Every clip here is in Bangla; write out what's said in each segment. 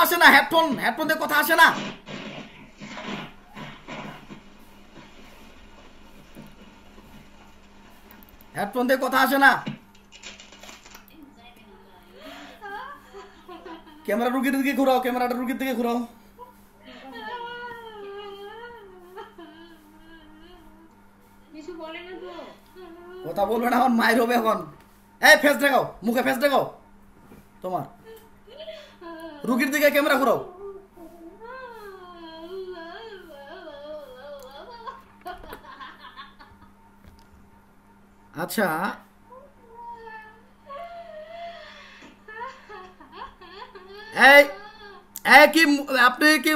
আসে না, হেডফোন দিয়ে কথা আসে না। হেডফোন দিয়ে কথা আসে না। ক্যামেরা রুগীর দিকে ঘুরাও, ক্যামেরাটা রুগীর দিকে ঘুরাও। কথা বলবে না, এখন মায়ের হবে এখন। এই ফেস দেখাও, মুখে ফেস দেখাও তোমার। রুগীর দিকে ক্যামেরা ঘুরাও। আচ্ছা, এই কি আপনি কি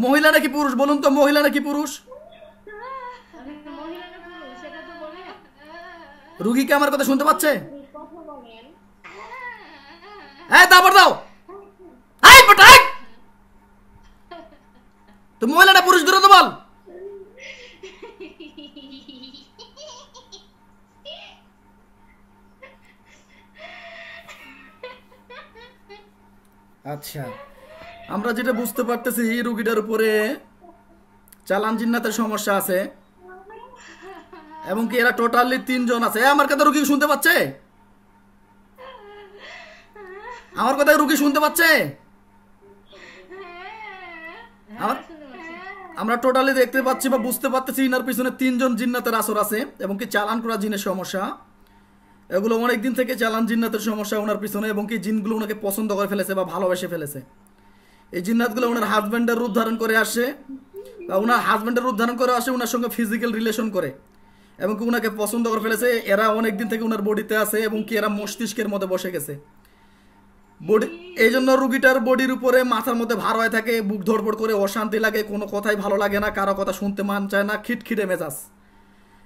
মহিলা নাকি পুরুষ বলুন তো, মহিলা নাকি পুরুষ? রুগী কি আমার কথা শুনতে পাচ্ছে? এই তারপর দাও। এই বটাই, তো মহিলাটা পুরুষ দূরে তো বল। আচ্ছা, আমরা যেটা বুঝতে পারতেছি রুগীটার উপরে চালান জিন্নাতের সমস্যা আছে, এবং কি এরা টোটালি 3 জন আছে। আমার কথা রুগী শুনতে পাচ্ছে? আমার কথা রুগী শুনতে পাচ্ছে? আমরা টোটালি দেখতে পাচ্ছি বা বুঝতে পারতেছি ইনার পিছনে 3 জন জিন্নাতের আসর আছে, এবং কি চালান করা জিনের সমস্যা। এগুলো অনেক দিন থেকে চালান জিন্নাতের সমস্যা ওনার পিছনে, এবং কি জিনগুলো ওনাকে পছন্দ করে ফেলেছে বা ভালোবেসে ফেলেছে। এই জিন্নাতগুলো ওনার হাজব্যান্ডের রূপ ধারণ করে আসে, বা ওনার হাজব্যান্ডের রূপ ধারণ করে আসে, ওনার সঙ্গে ফিজিক্যাল রিলেশন করে, এবং কি ওনাকে পছন্দ করে ফেলেছে। এরা অনেক দিন থেকে ওনার বডিতে আছে, এবং কি এরা মস্তিষ্কের মধ্যে বসে গেছে। বডি এই জন্য রুগীটার বডির উপরে মাথার মধ্যে ভার হয়ে থাকে, বুক ধড়ফড় করে, অশান্তি লাগে, কোনো কথাই ভালো লাগে না, কারো কথা শুনতে মান চায় না, খিটখিটে মেজাজ,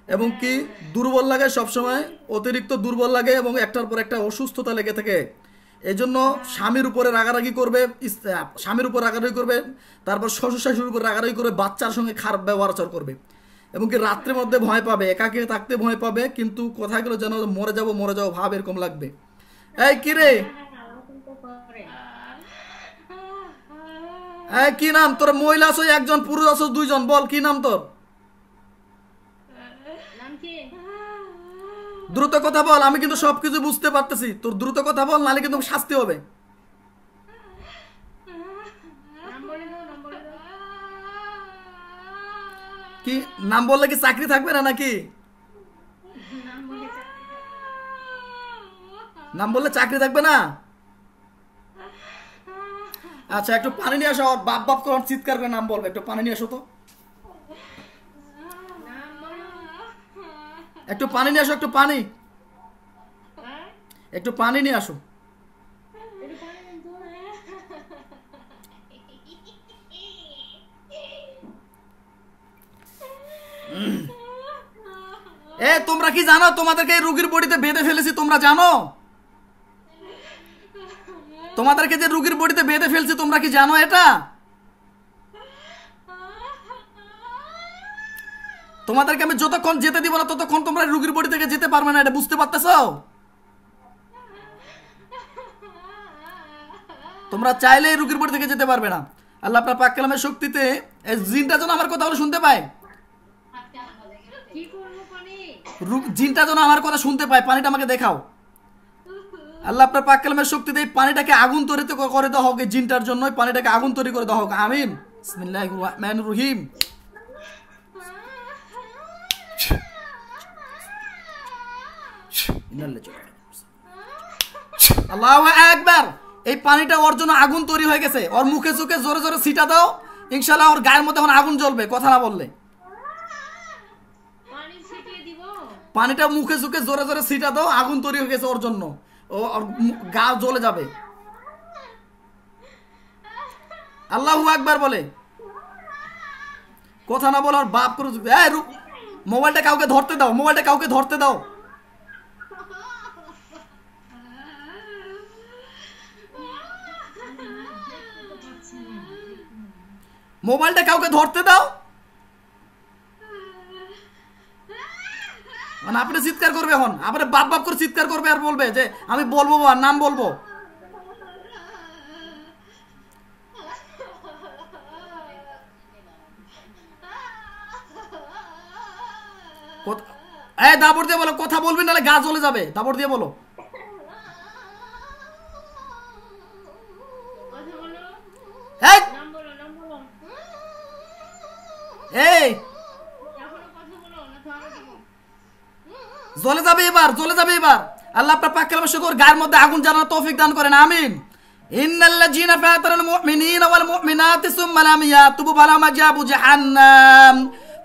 এবং কি দুর্বল লাগে সবসময়, অতিরিক্ত দুর্বল লাগে, এবং একটার পর একটা অসুস্থতা লেগে থাকে। এই জন্য স্বামীর উপরে রাগারাগি করবে, স্বামীর উপর রাগারাগি করবে, তারপর শ্বশুর শাশুড়ির উপর রাগারাগি করবে, বাচ্চার সঙ্গে খারাপ ব্যবহার আচরণ করবে, এবং কি রাত্রের মধ্যে ভয় পাবে, একাকে থাকতে ভয় পাবে, কিন্তু কথাগুলো যেন মরে যাবো ভাব এরকম লাগবে। এই কি রে, এই কি নাম তোর? মহিলা আছো একজন, পুরুষ আছো 2 জন, বল কি নাম তোর? দ্রুত কথা বল, আমি কিন্তু সবকিছু বুঝতে পারতেছি। তোর দ্রুত কথা বল, নালে কিন্তু শাস্তি হবে। কি নাম বললে কি চাকরি থাকবে না নাকি? নাম বললে চাকরি থাকবে না? আচ্ছা, একটু পানি নিয়ে আসো। বাপ বাপ করে চিৎকার করে নাম বলবে, একটু পানি নিয়ে আসো তো। একটু পানি নিয়ে আসো, একটু পানি, একটু পানি নিয়ে আসো। এ তোমরা কি জানো তোমাদেরকে এই রোগীর বডিতে বেঁধে ফেলেছি? তোমরা জানো তোমাদেরকে যে রোগীর বডিতে বেঁধে ফেলছি, তোমরা কি জানো এটা? তোমাদেরকে আমি যতক্ষণ যেতে দিব না ততক্ষণ তোমরা রোগীর বডি থেকে যেতে পারবে না, এটা বুঝতে পারতেছো? তোমরা চাইলে রোগীর বডি থেকে যেতে পারবে না। আল্লাহ আপনার পাক কালামের শক্তিতে এই জিনটা যেন আমার কথা শুনতে পায়, জিনটা যেন আমার কথা শুনতে পায়। পানিটা আমাকে দেখাও। আল্লাহ আপনার পাক কালামের শক্তিতে এই পানিটাকে আগুন তৈরি করে দেওয়া হোক, এই জিনটার জন্য পানিটাকে আগুন তৈরি করে দেওয়া হোক। আমিন। বিসমিল্লাহির রহমানির রহিম। আল্লাহু আকবার। এই পানিটা ওর জন্য আগুন তৈরি হয়ে গেছে। ওর মুখে চোখে জোরে জোরে ছিটা দাও, ইনশাআল্লাহ ওর গায়ের মধ্যে এখন আগুন জ্বলবে কথা না বললে। পানিটা মুখে চোখে জোরে জোরে ছিটা দাও, আগুন তৈরি হয়ে গেছে ওর জন্য, ওর গা জ্বলে যাবে। আল্লাহু আকবার বলে কথা না বলার বাপ করে। মোবাইলটা কাউকে ধরতে দাও, মোবাইলটা কাউকে ধরতে দাও। মোবাইলটা কাউকে ধরতে দাও। মানে আপনি চিৎকার করবে এখন, আপনি বাপ বাপ করে চিৎকার করবে আর বলবে যে আমি বলবো আর নাম বলবো। এই দাবড় দিয়ে বলো, কথা বলবি নাহলে গা জ্বলে যাবে, দাবড় দিয়ে বলো। এই এই জ্বলে যাবে এবার, জ্বলে যাবে এবার। আল্লাহ আপনার পাক কালামে শুকর, গায়ের মধ্যে আগুন জ্বালানোর তৌফিক দান করেন, আমিন। ইন্নাল্লাযীনা ফাতারাল মুমিনিনা ওয়াল মুমিনাতি সুম্মা লাম ইয়াতুবু ফালাহুম আযাবু জাহান্নাম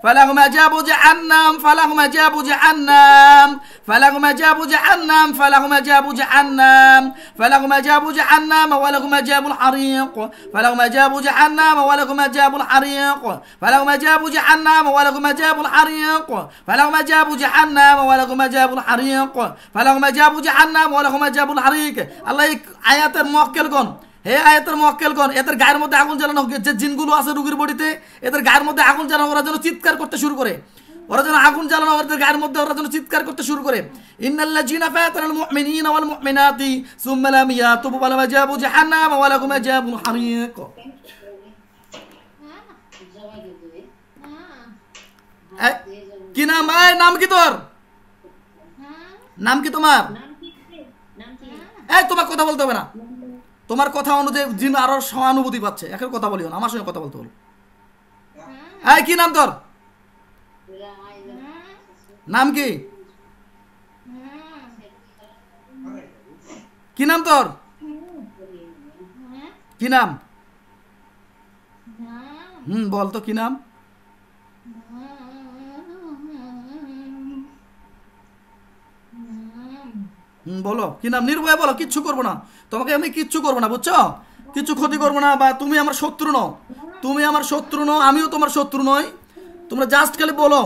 فلهم عذاب جهنم فلهم عذاب جهنم فلهم عذاب جهنم فلهم عذاب جهنم فلهم عذاب جهنم ولهم عذاب الحريق فلهم عذاب جهنم ولهم عذاب الحريق فلهم عذاب جهنم ولهم عذاب الحريق فلهم عذاب جهنم ولهم عذاب الحريق فلهم عذاب جهنم ولهم عذاب الحريق الله আয়াতের মুআক্কেলগণ, হে আয়াতের মুআক্কেলগণ, এদের গায়ের মধ্যে আগুন জ্বালানো, যে জিনগুলো আছে রোগীর বডিতে, এদের গায়ের মধ্যে আগুন জ্বালানো, ওরা যেন চিৎকার করতে শুরু করে, ওরা যেন আগুন জ্বালানো ওদের গায়ের মধ্যে, ওরা যেন চিৎকার করতে শুরু করে। ইন্নাল্লাযীনা ফাতারাল মুমিনিনা ওয়াল মুমিনাতি সুম্মা লাম ইয়াতুবু ফালাহুম আযাবু জাহান্নাম ওয়া লাহুম আযাবুল হারিক। কি নাম? নাম কি তোর? নাম কি তোমার? এই তোমার কথা বলতে হবে না, তোমার কথা অনুযায়ী জিন আরো সহানুভূতি পাচ্ছে, এখন কথা বলিও না, আমার সঙ্গে কথা বলতে বলো। এই কি নাম তোর? নাম কি? কি নাম তোর? কি নাম? বল তো কি নাম? বলো কি নাম, নির্ভয়ে বলো, কিচ্ছু করবো না তোমাকে, আমি কিচ্ছু করবো না, বুঝছো? কিচ্ছু ক্ষতি করবো না, বা তুমি আমার শত্রু নও, তুমি আমার শত্রু নও, আমিও তোমার শত্রু নই, তোমরা জাস্ট খালি বলো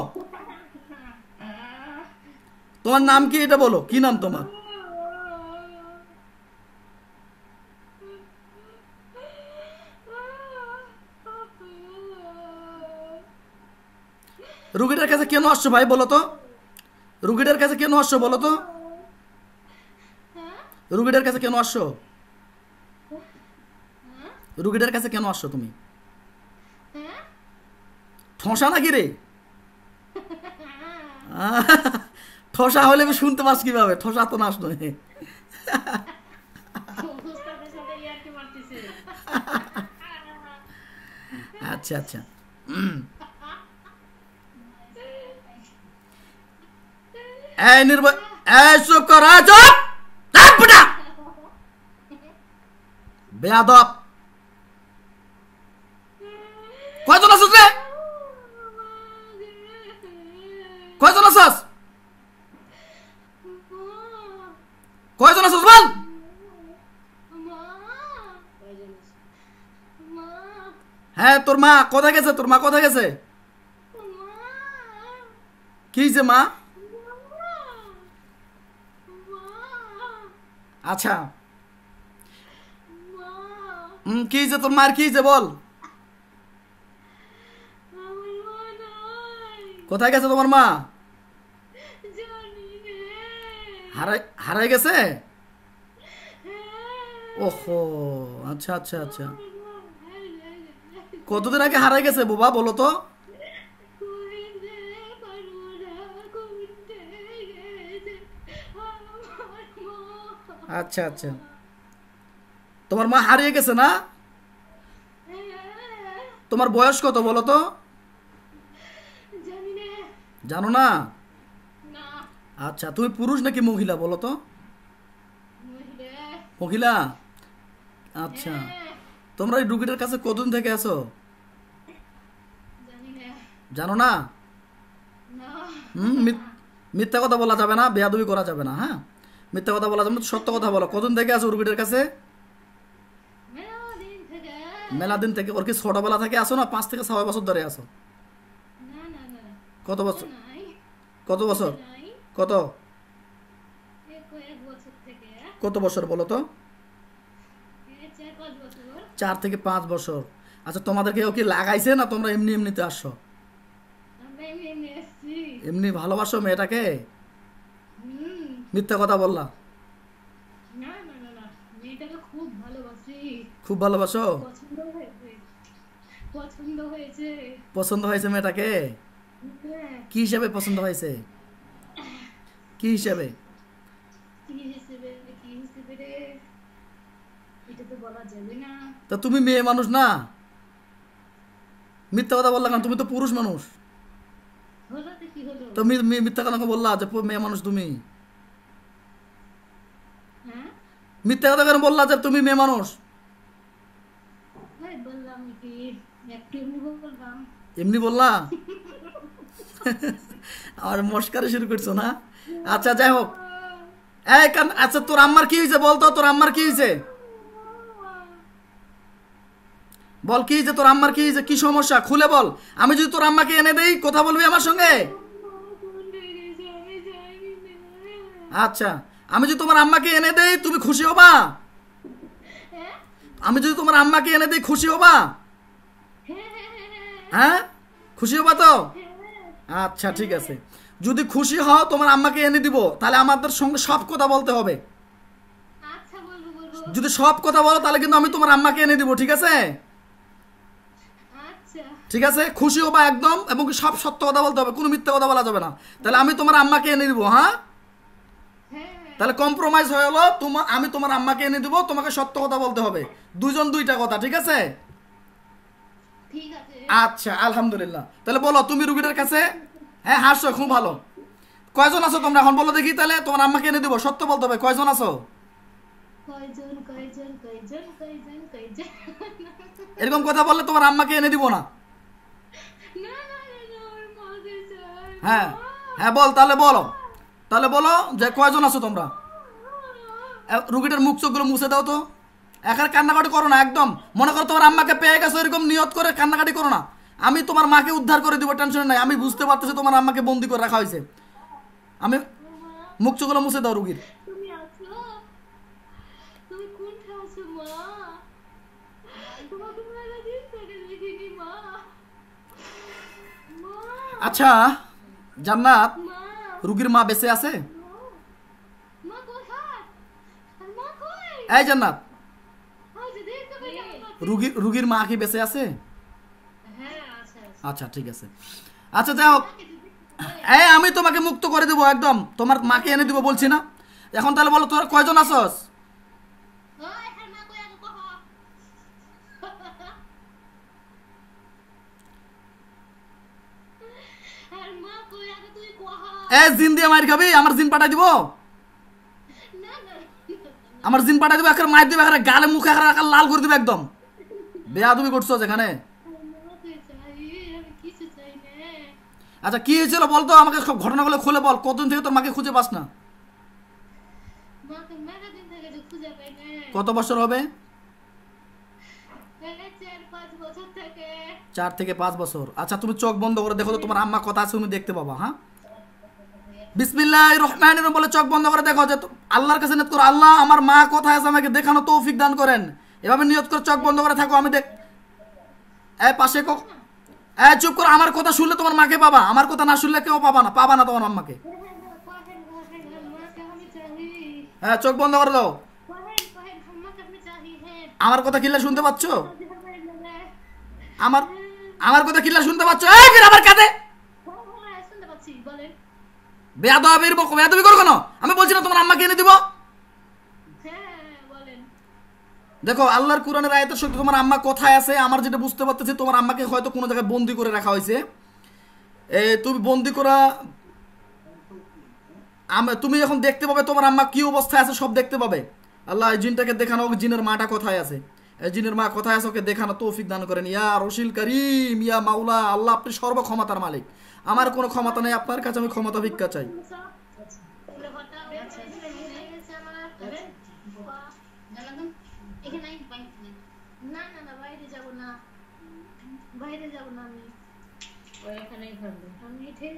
তোমার নাম কি, এটা বলো কি নাম তোমার? রুগীটার কাছে কেন আসছো ভাই বলো তো? রুগীটার কাছে কেন আসছো বলো তো? রুগীটার কাছে কেন আসছো? রুগীটার কাছে কেন আসছো তুমি? ঠোসা নাকি রে? ঠোসা হলে আমি শুনতে পাস কিভাবে? ঠোসা তো নাশ নয়। আচ্ছা আচ্ছা, এই নির্ভয়, এই চুপ কর, চুপ বেয়াদব। কয়জন আছিস রে? কয়জন আছিস? কয়জন আছিস বল? হ্যাঁ তোর মা কোথায় গেছে? তোর মা কোথায় গেছে? কি যে মা? আচ্ছা কি যে তোর মার, কি যে বল, কোথায় গেছে তোমার মা? হারাই গেছে? ওহো, আচ্ছা আচ্ছা আচ্ছা, কতদিন আগে হারাই গেছে বাবা বলো তো? আচ্ছা আচ্ছা, তোমার মা হারিয়ে গেছে না? তোমার বয়স কত বলো তো? জানো না? আচ্ছা, তুমি পুরুষ নাকি মহিলা বলো তো? মহিলা। আচ্ছা, তোমরা এই রুগীটার কাছে কতদিন থেকে আছো? জানো না? মিথ্যা কথা বলা যাবে না, বেয়াদবি করা যাবে না, হ্যাঁ মিথ্যা কথা বলা যাবে না, সত্য কথা বলো। কতদিন থেকে আছো রুগীটার কাছে? মেলা দিন থেকে। ওর কি ছোটবেলা থেকে আসো না 5 থেকে 6 বছর ধরে আসো? কত বছর? কত বছর? কত কত বছর বলো তো? 4 থেকে 5 বছর। আচ্ছা, তোমাদেরকে ও কি লাগাইছে না তোমরা এমনি এমনিতে আসছো? এমনি ভালোবাসো মেয়েটাকে? মিথ্যা কথা বললা। খুব ভালোবাসো? পছন্দ হয়েছে মেয়েটাকে? কি হিসাবে পছন্দ হয়েছে? কি হিসাবে? কি হিসেবে রে, এটা তো বলা যাবে না। তা তুমি মেয়ে মানুষ না, মিথ্যা কথা বললা কেন? তুমি তো পুরুষ মানুষ। হলো তো কি হলো? তো মিথ্যা কথা বললা যে মেয়ে মানুষ তুমি? হ্যাঁ মিথ্যা কথা কেন বললা যে তুমি মেয়ে মানুষ? ভাই বললাম কি, একটু এমনি বললাম। এমনি বললা? আর মস্কারি শুরু করছো না? আচ্ছা যাই হোক। আচ্ছা তোর আম্মার কি হয়েছে বলতো, তোর আম্মার কি হয়েছে বল, কি হয়েছে তোর আম্মার, কি হয়েছে, কি সমস্যা খুলে বল। আমি যদি তোর আম্মাকে এনে দেই কথা বলবি আমার সঙ্গে? আচ্ছা, আমি যদি তোমার আম্মাকে এনে দেই তুমি খুশি হবা? আমি যদি তোমার আম্মাকে এনে দেই খুশি হবা? হ্যাঁ খুশি হবা তো? আচ্ছা ঠিক আছে, যদি খুশি হও তোমার আম্মাকে এনে দিব, তাহলে আমাদের সঙ্গে সব কথা বলতে হবে। আচ্ছা বলবো বলবো। যদি সব কথা বলো তাহলে কিন্তু আমি তোমার আম্মাকে এনে দিব, ঠিক আছে? আচ্ছা ঠিক আছে, খুশি হবা একদম, এবং কি সব সত্য কথা বলতে হবে, কোনো মিথ্যা কথা বলা যাবে না। তাহলে আমি তোমার আম্মাকে এনে দিব। হ্যাঁ হ্যাঁ তাহলে কম্প্রোমাইজ হয়ে হলো, আমি তোমার আম্মাকে এনে দিব, তোমাকে সত্য কথা বলতে হবে, দুজন দুইটা কথা, ঠিক আছে? ঠিক আছে। আচ্ছা আলহামদুলিল্লাহ। তাহলে বলো তুমি রুগীটার কাছে। হ্যাঁ হাসছো, খুব ভালো। কয়জন আছো তোমরা এখন বলো দেখি, তাহলে তোমার আম্মাকে এনে দিব, সত্য বলতে হবে, কয়জন আছো? কয়জন কয়জন কয়জন কয়জন কয়জন? এরকম কথা বললে তোমার আম্মাকে এনে দিব না। না না না না, ওর মাকে চাই। হ্যাঁ হ্যাঁ বল, তাহলে বলো যে কয়জন আছো তোমরা। রুগীটার মুখ চোখগুলো মুছে দাও তো। এখন কান্নাকাটি করো না একদম। মনে করো তোমার আম্মাকে পেয়ে গেছো, এরকম নিয়ত করে কান্নাকাটি করো না। আমি তোমার মাকে উদ্ধার করে দিব, টেনশন নাই। আমি বুঝতে পারতেছি তোমার আম্মাকে বন্দি করে রাখা হয়েছে। আমি মুখ চোখগুলো মুছে দাও রুগীর। তুমি আছো? তুমি কোনটা আছো মা? তোমাকে মেলা দিন থেকে দেখিনি মা। মা আচ্ছা জান্নাত, মা রুগীর মা বেঁচে আছে? মা কোথায়? আর মা কই? এই জান্নাত, আজ দেখতে পেলাম না। রুগীর মা কি বেঁচে আছে? হ্যাঁ আচ্ছা আচ্ছা। আচ্ছা ঠিক আছে। আচ্ছা যাই হোক, আমি তোমাকে মুক্ত করে দেবো একদম, তোমার মাকে এনে দিব বলছি না। এখন তাহলে বলো তোর কয়জন আছস? ওই আর মা কই আগে কহ। আর মা কই আগে তুই কহ। জিন দিয়ে মার খাবি? আমার জিন পাঠাই দিব, না না আমার জিন পাঠাই দিব, একটা মার দিবে, একটা গালে মুখে একটা লাল করে দিবে একদম। বেয়াদবি করছো যেখানে। মাকে চাই, আমি কিছু চাই না। আচ্ছা কি হয়েছিল বলতো, আমাকে সব ঘটনাগুলো খুলে বল। কতদিন থেকে তোর মাকে খুঁজে পাস না? মাকে মেলা দিন থেকে যে খুঁজে পাই না। কত বছর হবে? এই 4-5 বছর থেকে। 4 থেকে 5 বছর। আচ্ছা তুমি চোখ বন্ধ করে দেখো তো, তোমার আম্মা কথা আছে তুমি দেখতে পাবা। হ্যাঁ বিসমিল্লাহির রহমানির রহিম বলে চোখ বন্ধ করে দেখো, যে আল্লাহর কাছে নিয়ত করো, আল্লাহ আমার মা কোথায় আছে আমাকে দেখানো তৌফিক দান করেন। এভাবে নিয়ত করে চোখ বন্ধ করে থাকো। আমি দেখ পাশে চুপ করো। আমার কথা শুনলে তোমার মাকে পাবা, আমার কথা না শুনলে কেউ পাবা না তোমার আম্মাকে। মাকে আমি চাই। হ্যাঁ চোখ বন্ধ করে দাও। মাকে আমি চাই। হ্যাঁ আমার কথা কিল্লা শুনতে পাচ্ছ? আমার হ্যাঁ আমার কথা কিল্লা শুনতে পাচ্ছ? আমার কাঁধে শুনতে পাচ্ছি, বলেন। বেয়াদবি করো কেন? আমি বলছি না তোমার আম্মাকে এনে দিব। হ্যাঁ বলেন। দেখো আল্লাহর কোরআনের আয়াতের শক্তি, তোমার আম্মা কোথায় আছে আমার যেটা বুঝতে পারতেছি, তোমার আম্মাকে হয়তো কোনো জায়গায় বন্দি করে রাখা হয়েছে। তুমি বন্দি করা, তুমি এখন দেখতে পাবে তোমার আম্মা কি অবস্থায় আছে, সব দেখতে পাবে। আল্লাহ এই জিনটাকে দেখানো, জিনের মাটা কোথায় আছে, এই জিনের মা কোথায় আছে, ওকে দেখানো তৌফিক দান করেন। ইয়া রশিল করিম, ইয়া মাওলা, আল্লাহ আপনি সর্বক্ষমতার মালিক। আমার কোনো ক্ষমতা নেই, আপনার কাছে আমি ক্ষমতা ভিক্ষা চাই। না না না, বাইরে যাব না, বাইরে যাব না। আমি এখানেই থাকবো। আমি ঠিক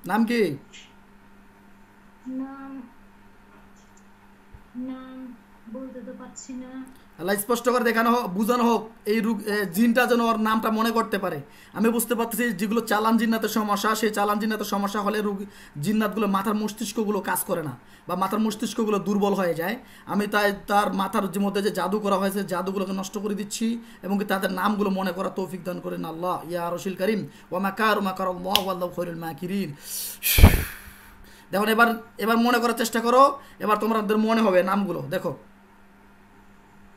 নাম কি? নাম নাম বলতে তো পারছি না। আল্লাহ স্পষ্ট করে দেখানো হোক, বুঝানো হোক এই জিনটা যেন ওর নামটা মনে করতে পারে। আমি বুঝতে পারতেছি যেগুলো চালান জিন্নাতের সমস্যা, সেই চালান জিন্নাতের সমস্যা হলে জিন্নাতগুলো মাথার মস্তিষ্কগুলো কাজ করে না বা মাথার মস্তিষ্কগুলো দুর্বল হয়ে যায়। আমি তাই তার মাথার মধ্যে যে জাদু করা হয়েছে জাদুগুলোকে নষ্ট করে দিচ্ছি এবং কি তাদের নামগুলো মনে করা তৌফিক দান করেন আল্লাহ ইয়া রশিল করিম। ওয়া মাকারু মাকারাল্লাহু ওয়াল্লাহু খায়রুল মাকিরিন। দেখো এবার এবার মনে করার চেষ্টা করো, এবার তোমাদের মনে হবে নামগুলো। দেখো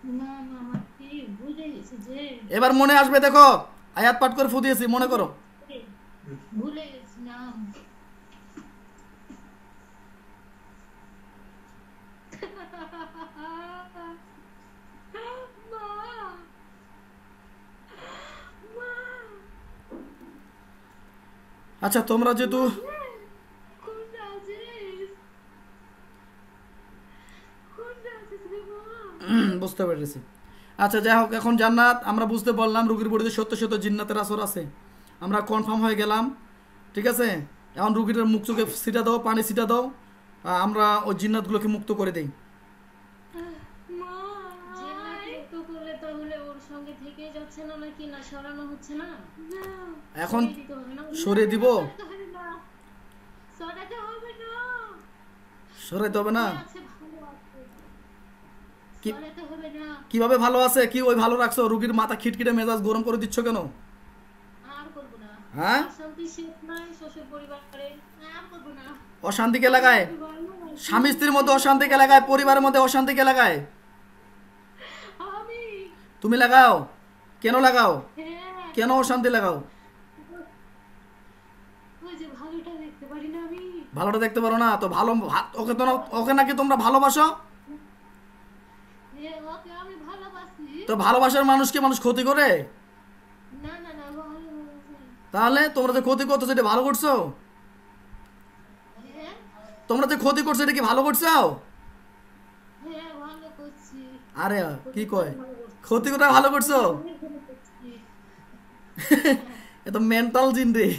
না না আমার কি ভুলে গেছি যে, এবার মনে আসবে। দেখো আয়াত পাঠ করে ফু দিয়েছি, মনে করো। ভুলে গেছি নাম। মা, মা, আচ্ছা তোমরা যেহেতু কোনটা আছিস? কোনটা আছিস রে মা? বুঝতে পেরেছি। আচ্ছা যাই হোক, এখন জান্নাত আমরা বুঝতে পারলাম রুগীর বডিতে সত্য সত্য জিন্নাতের আসর আছে, আমরা কনফার্ম হয়ে গেলাম। ঠিক আছে, এখন রুগীর মুখ চোখে ছিটা দাও, পানি ছিটা দাও, আমরা ওই জিন্নাতগুলোকে মুক্ত করে দেই। মা, জিন্নাত মুক্ত করলে তাহলে ওর সঙ্গে থেকে যাচ্ছে না নাকি? না সরানো হচ্ছে না? এখন সরিয়ে দিতে হবে না? সরিয়ে দিব? সরাতে হবে না। সরাইতে হবে না? আছে, ভালো আছে। কি- সরাতে হবে না। কিভাবে ভালো আছে? কি ওই ভালো রাখছো? রুগীর মাথা খিটখিটে মেজাজ গরম করে দিচ্ছ কেন? আর করব না। হ্যাঁ, শান্তি শেষ নাই শ্বশুর পরিবারে। আর করব না। অশান্তি কে লাগায়? স্বামী স্ত্রীর মধ্যে অশান্তি কে লাগায়? পরিবারের মধ্যে অশান্তি কে লাগায়? আমি, তুমি লাগাও। কেন লাগাও? হ্যাঁ, কেন অশান্তি লাগাও? ওই যে ভালোটা দেখতে পারি না আমি। ভালোটা দেখতে পারো না তো? ভালো ওকে তো ওকে নাকি তোমরা ভালোবাসো? ওকে আমি ভালোবাসি। তো ভালোবাসার মানুষকে মানুষ ক্ষতি করে? না না না, ভালোবাসি। তাহলে তোমরা যে ক্ষতি করছো সেটা ভালো করছো? হ্যাঁ তোমরা যে ক্ষতি করছো এটা কি ভালো করছো? হ্যাঁ, ভালো করছি। আরে কি কয়, ক্ষতি করে ভালো করছো? ভালো করছি। এ তো মেন্টাল জিন রে।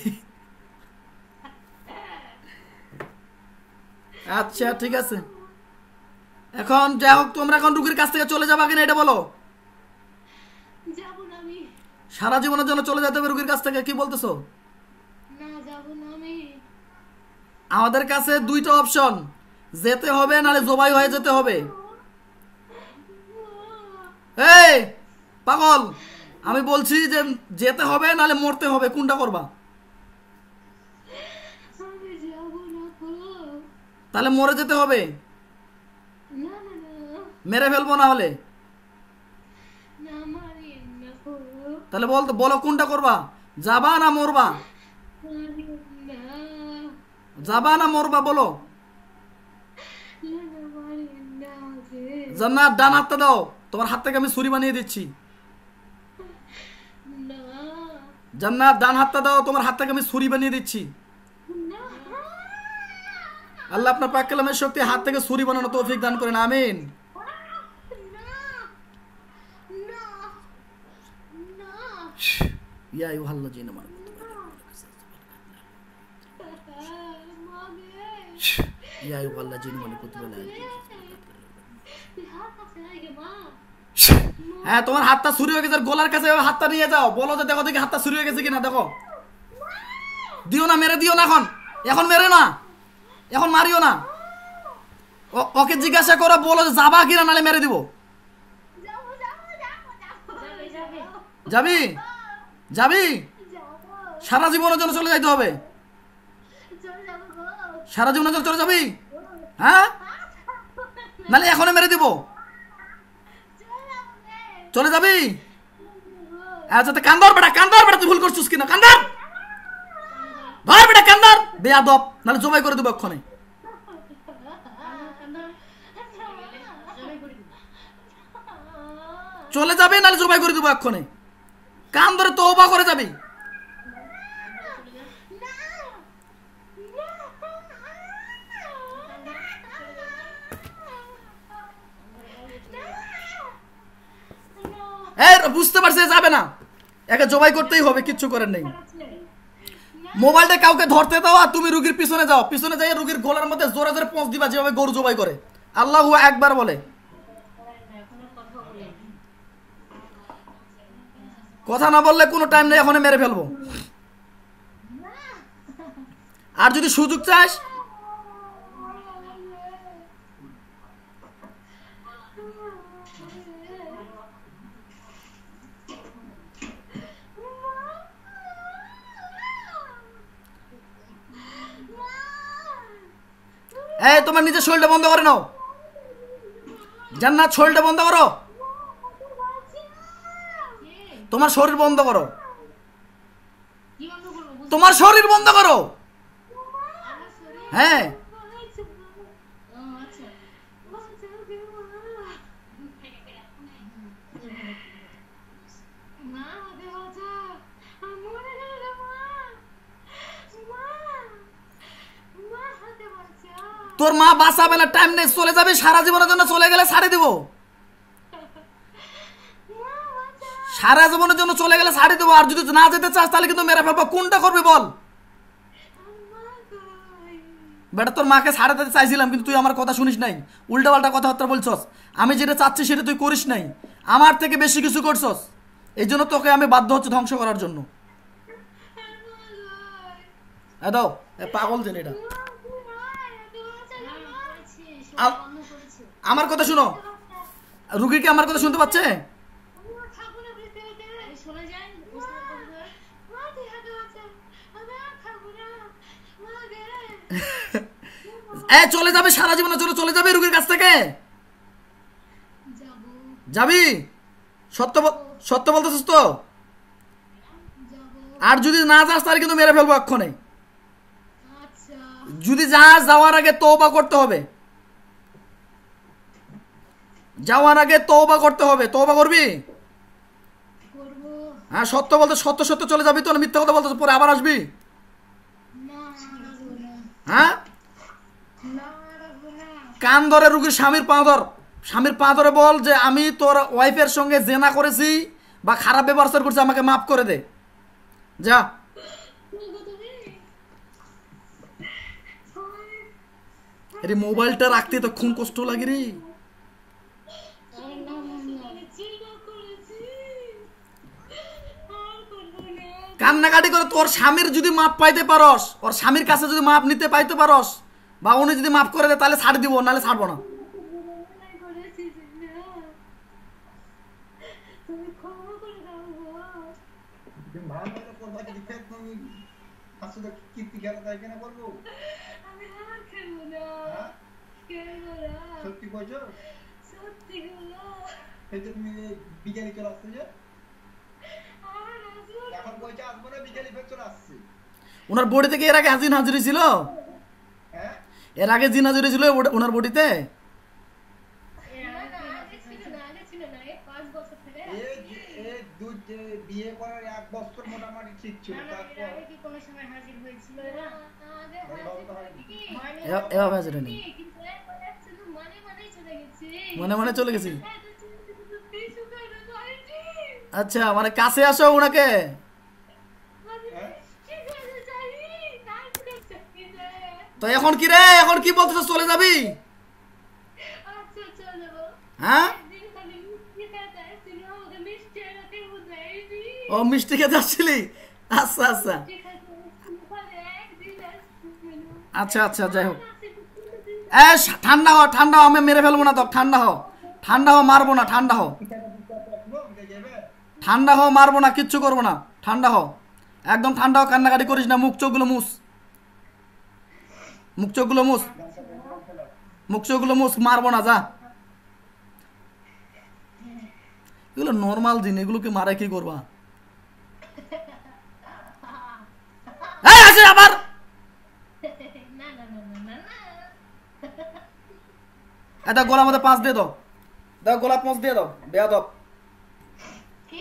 আচ্ছা ঠিক আছে, এখন যাই হোক, তোমরা এখন রুগীর কাছ থেকে চলে যাবা কিনা এটা বলো। যাবো না আমি। সারা জীবনের জন্য চলে যেতে হবে রুগীর কাছ থেকে, কি বলতেছো? না, যাবো না আমি। আমাদের কাছে দুইটা অপশন, যেতে হবে নাহলে জবাই হয়ে যেতে হবে। এই পাগল, আমি বলছি যে যেতে হবে নাহলে মরতে হবে, কোনটা করবা? আমি যাবো না গো। তাহলে মরে যেতে হবে, না না না, মেরে ফেলবো না হলে। না মারিয়েন না গো। তাহলে বলো কোনটা করবা, যাবা না মরবা? মারিয়েন না। যাবা না মরবা বলো। না না, মারিয়েন না রে। জান্নাত ডান হাতটা দাও, তোমার হাত থেকে আমি ছুরি বানিয়ে দিচ্ছি। না জান্নাত ডান হাতটা দাও, তোমার হাত থেকে আমি ছুরি বানিয়ে দিচ্ছি। না আল্লাহ আপনার পাক কালামের শক্তি হাত থেকে ছুরি বানানো তৌফিক দান করেন, আমিন। না না। ইয়া আইয়ুহাল্লাযীনা আমানু মাগে, ইয়া আইয়ুহাল্লাযীনা আমানু কুতিবা আলাইকুম। হাত আছে আগে মা। হ্যাঁ, তোমার হাতটা ছুরি হয়ে গেছে, গলার কাছে হাতটা নিয়ে যাও, বলো যে দেখো দেখি হাতটা ছুরি হয়ে গেছে কিনা দেখো। দিও না, মেরে দিও না, এখন এখন মেরে না, এখন মারিও না। ওকে জিজ্ঞাসা করো, বলো যে যাবা কিনা নালে মেরে দিব। যাবো যাবো যাবো যাবো। যাবে যাবে যাবি? যাবি? যাবো। সারা জীবনের জন্য চলে যাইতে হবে? চলে যাবো গো। সারা জীবনের জন্য চলে যাবি? হ্যাঁ, নালে এখনই মেরে দিব। চলে যাবো রে। চলে যাবি? আচ্ছা তো কান্দার বেটা, কান্দার বেটা, তুই ভুল করছিস কিনা? কান্দার ধর বেটা, কান্দার বেয়াদব, নালে জবাই করে দেবো এক্ষণে। চলে যাবি নালে জবাই করে দেবো এক্ষণে। কান ধরে তওবা করে যাবি। বুঝতে পারছে যাবে না, একে জবাই করতেই হবে, কিচ্ছু করার নেই। মোবাইলটা কাউকে ধরতে দাও আর তুমি রুগীর পিছনে যাও, পিছনে যাই রুগীর গলার মধ্যে জোরে জোরে পোঁচ দিবা, যেভাবে গরু জবাই করে। আল্লাহু আকবার বলে। কথা না বললে কোনো টাইম নেই, এখন মেরে ফেলবো। আর যদি সুযোগ চাস, এই তোমার নিজের শরীরটা বন্ধ করে নাও, জান্নাত শরীরটা বন্ধ করো, তোমার শরীর বন্ধ করো, কি বন্ধ করবো? তোমার শরীর বন্ধ করো। আমার শরীর? হ্যাঁ ও আচ্ছা। মা আমাকে বাঁচা, আমি মরে গেল মা, মা, মা হাতে বাঁচা। তোর মা বাঁচাবে না, টাইম নেই, চলে যাবে সারা জীবনের জন্য, চলে গেলে ছাড়ে দিব, মা বাঁচা। সারা জীবনের জন্য চলে গেলে ছাড়ে দেবো। আর যদি না যেতে চাস তাহলে কিন্তু মেরে ফেলবো। কোনটা করবি বল? মা কই? বেটা তোর মাকে ছাড়ে দিতে চাইছিলাম, কিন্তু তুই আমার কথা শুনিস নাই, উল্টা পাল্টা কথাবার্তা বলছস। আমি যেটা চাচ্ছি সেটা তুই করিস নাই, আমার থেকে বেশি কিছু করছস, এই জন্য তোকে আমি বাধ্য হচ্ছে ধ্বংস করার জন্য। এ দাও, এ পাগল জেনে এটা। আ- আমার কথা শুনো, রুগী কি আমার কথা শুনতে পাচ্ছে? শোনা যায়? এ চলে যাবে সারা জীবনের জন্য, চলে যাবে রুগীর কাছ থেকে, যাবো, যাবি? সত্য বলতেছিস তো? যাবো। আর যদি না যাস তাহলে কিন্তু মেরে ফেলবো এক্ষণে। আচ্ছা, যদি যাস, যাওয়ার আগে তওবা করতে হবে, যাওয়ার আগে তওবা করতে হবে। তওবা করবি? করবো। হ্যাঁ, সত্য বলতে সত্য সত্য চলে যাবি তো, না মিথ্যা কথা বলতে পরে আবার আসবি? না, রাখবো না। হ্যাঁ, না, রাখবো না। কান ধরে রুগীর স্বামীর পা ধর, স্বামীর পা ধরে বল যে আমি তোর ওয়াইফের সঙ্গে জেনা করেছি বা খারাপ ব্যবহার করছি, আমাকে মাফ করে দে, যা। রাখবো তুমি? আরে মোবাইলটা রাখতে তো খুব কষ্ট লাগে রে। আরে না, না, না। চিন্তা করেছি। আর করবো না। কান্নাকাটি করে তোর স্বামীর যদি মাপ পাইতে পারস, ওর স্বামীর কাছে যদি মাপ নিতে পাইতে পারস, বা উনি যদি মাফ করে দেয় তাহলে ছাড় দিব, নাহলে ছাড়বো না। মনে করেছি যে না। তুমি ক্ষমা করে দাও গো। তুমি ভালো করে করবা, যদি ফের তুমি আসলে কীর্তি খেলা তাই কেন করবো? আমি আর খেলবো না। হ্যাঁ? খেলবো না। সত্যি কইছো? সত্যি হলো। এই যে তুমি বিকেলে চলে আসছো যে, আর আসবো না। এখন কইছো আসবো না, বিকেলে ফের চলে আসছি। ওনার বডি থেকে এর আগে হাজির হাজিরি ছিল, হ্যাঁ? এর আগে জিন হাজিরি ছিল ওনার বডিতে। না, না, আগে ছিল না, আগে ছিল না। এই 5 বছর থেকে। বিয়ে করার 1 বছর মোটামুটি ঠিক ছিল, না, না, এর তারপর আগে কি কোনো সময় হাজির হয়েছিল এরা? আগে ভালো তো হয়নি। মানে এভাবে হাজির হয়নি, কিন্তু একবার শুধু মানেই চলে গেছে। মনে মনে চলে গেছি। এত কিছু করে হয়নি। আচ্ছা, মানে কাছে আসো ওনাকে। আমি হ্যাঁ? শিখাতে চাইনি, তারপরে শিখিয়ে। তো এখন কি রে, এখন কি বলতেছ, চলে যাবি? আচ্ছা, চলে যাবো। হ্যাঁ, একদিন খালি মিষ্টি খেতে আসছিল, আমাকে মিষ্টি এনে বুঝাইনি। ও মিষ্টি খেতে আসছিলি? আচ্ছা আচ্ছা মিষ্টি খেতে আসছিল, খালি একদিন আসছিল। আচ্ছা আচ্ছা, যাই হোক। এ ঠান্ডা হ, ঠান্ডা হ, আমি মেরে ফেলবো না তো, ঠান্ডা হ, ঠান্ডা হ, মারবো না, ঠান্ডা হ, ঠান্ডা হ, মারবো না, কিচ্ছু করবো না, ঠান্ডা হ, একদম ঠান্ডা হ, কান্নাকাটি করিস না, মুখ চোখগুলো মুছ, মুখ চোখগুলো মুছ, মুখ চোখগুলো মুছ, মারবো না, যা। এগুলো নর্মাল জিন, এগুলোকে মারে কি করবা? এই আছে আবার। না, না, না, না, না, না। এটা গোলার মধ্যে 5 দিয়ে দাও, দাও গোলা 5 দিয়ে দাও, বেয়াদব। কি?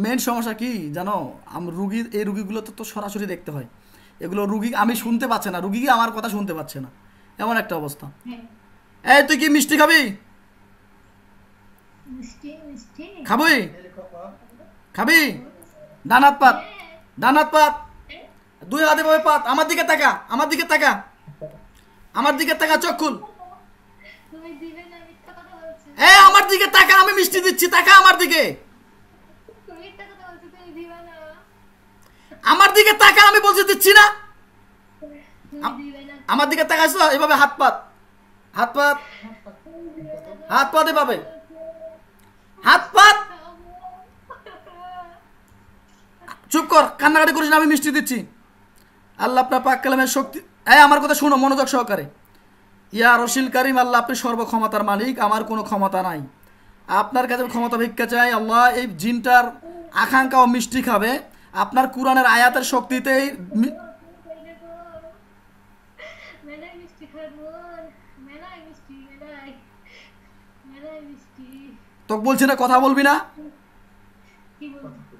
মেন সমস্যা কি জানো, রুগীর এই রুগীগুলো তো সরাসরি দেখতে হয়, এগুলো রুগী আমি শুনতে পাচ্ছে না, রুগী আমার কথা শুনতে পাচ্ছে না, এমন একটা অবস্থা। এই তুই কি মিষ্টি খাবি? মিষ্টি, মিষ্টি। খাবি? খাবি? ডানাত পাত, ডানাত পাত, 2 হাতে ভাবে পাত, আমার দিকে তাকা, আমার দিকে তাকা, আমার দিকে তাকা, চোখ খুল। তুমি দিবে না, মিথ্যা কথা বলছো। আমার আমার দিকে তাকা, আমি মিষ্টি দিচ্ছি, তাকা আমার দিকে, তুমি একটা কথা বলছো, তুমি দিবা না, আমার দিকে তাকা, আমি বলছি দিচ্ছি না। তুমি দিবে না, আমার দিকে তাকাইছো, এভাবে হাত পাত, হাত পাত, হাত পাত, এভাবে হাত পাত। চুপ কর, কান্নাকাটি করিস না, আমি মিষ্টি দিচ্ছি। আল্লাহ আপনার পাক কালামের শক্তি, আমার কথা শুনো মনোযোগ সহকারে। ইয়া রশিল কারিম, আল্লাহ আপনি সর্বক্ষমতার মালিক, আমার কোনো ক্ষমতা নাই, আপনার কাছে ক্ষমতা ভিক্ষা চাই। আল্লাহ এই জিনটার আকাঙ্ক্ষা ও মিষ্টি খাবে, আপনার কোরআনের আয়াতের শক্তিতেই মেলাই মিষ্টি খাবো, মেলাই মিষ্টি, মেলাই মেলাই মিষ্টি। তোকে বলছি না কথা বলবি না, কি বলছো?